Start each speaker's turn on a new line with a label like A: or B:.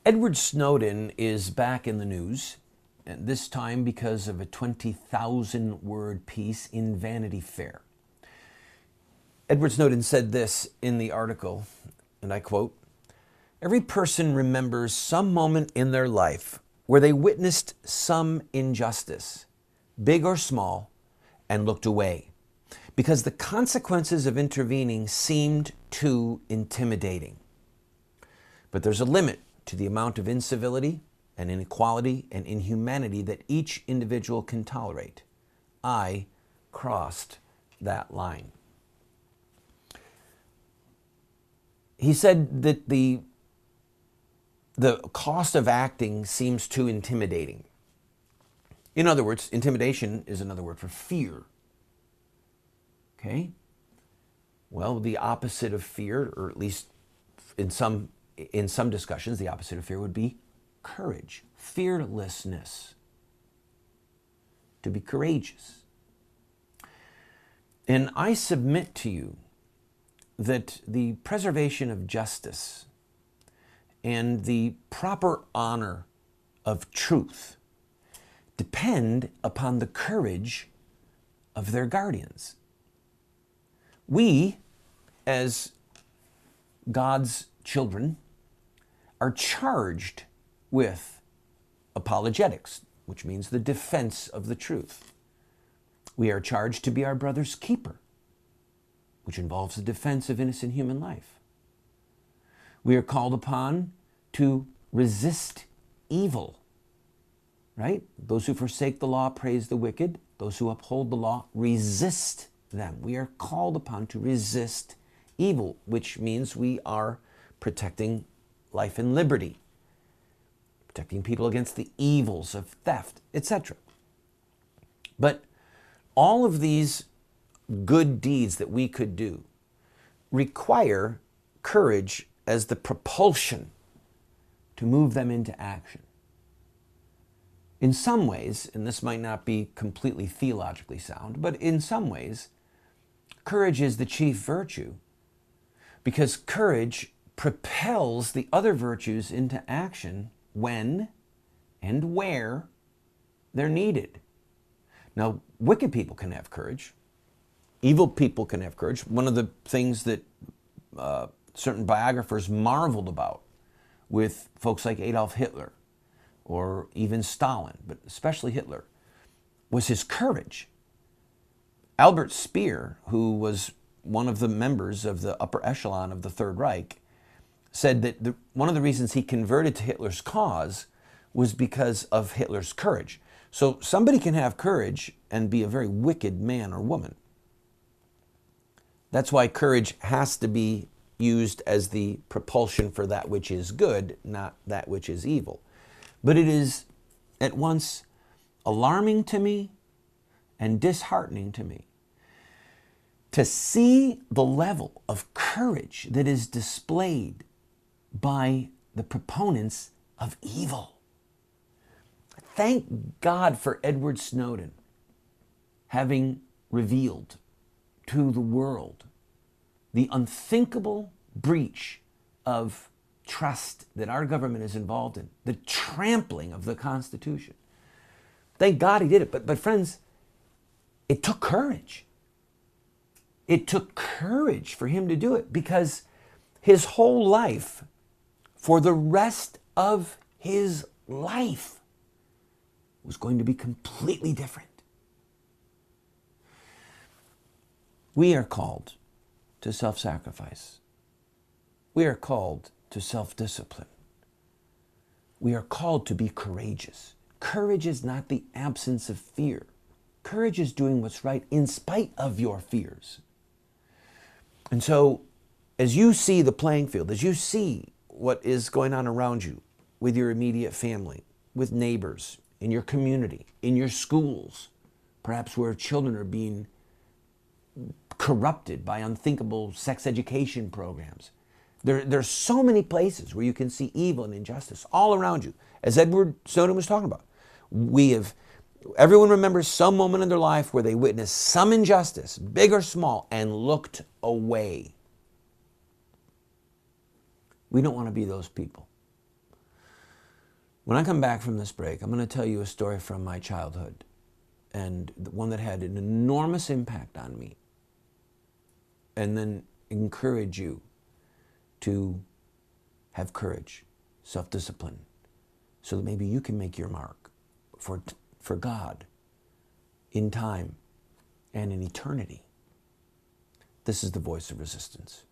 A: Edward Snowden is back in the news, and this time because of a 20,000-word piece in Vanity Fair. Edward Snowden said this in the article, and I quote, "Every person remembers some moment in their life where they witnessed some injustice, big or small, and looked away, because the consequences of intervening seemed too intimidating. But there's a limit to the amount of incivility and inequality and inhumanity that each individual can tolerate. I crossed that line." He said that the cost of acting seems too intimidating. In other words, intimidation is another word for fear. Okay? Well, the opposite of fear, or at least in some discussions, the opposite of fear would be courage, fearlessness, to be courageous. And I submit to you that the preservation of justice and the proper honor of truth depend upon the courage of their guardians. We, as God's children, are charged with apologetics, which means the defense of the truth. We are charged to be our brother's keeper, which involves the defense of innocent human life. We are called upon to resist evil, right? Those who forsake the law praise the wicked. Those who uphold the law resist them. We are called upon to resist evil, which means we are protecting life and liberty, protecting people against the evils of theft, etc. But all of these good deeds that we could do require courage as the propulsion to move them into action. In some ways, and this might not be completely theologically sound, but in some ways, courage is the chief virtue, because courage propels the other virtues into action when and where they're needed. Now, wicked people can have courage. Evil people can have courage. One of the things that certain biographers marveled about with folks like Adolf Hitler or even Stalin, but especially Hitler, was his courage. Albert Speer, who was one of the members of the upper echelon of the Third Reich, said that one of the reasons he converted to Hitler's cause was because of Hitler's courage. So somebody can have courage and be a very wicked man or woman. That's why courage has to be used as the propulsion for that which is good, not that which is evil. But it is at once alarming to me and disheartening to me to see the level of courage that is displayed by the proponents of evil. Thank God for Edward Snowden having revealed to the world the unthinkable breach of trust that our government is involved in, the trampling of the Constitution. Thank God he did it. But friends, it took courage. It took courage for him to do it, because his whole life, for the rest of his life, was going to be completely different. We are called to self-sacrifice. We are called to self-discipline. We are called to be courageous. Courage is not the absence of fear. Courage is doing what's right in spite of your fears. And so, as you see the playing field, as you see what is going on around you with your immediate family, with neighbors, in your community, in your schools, perhaps where children are being corrupted by unthinkable sex education programs. There's so many places where you can see evil and injustice all around you. As Edward Snowden was talking about, everyone remembers some moment in their life where they witnessed some injustice, big or small, and looked away. We don't want to be those people. When I come back from this break, I'm going to tell you a story from my childhood, and one that had an enormous impact on me, and then encourage you to have courage, self-discipline, so that maybe you can make your mark for God in time and in eternity. This is the Voice of Resistance.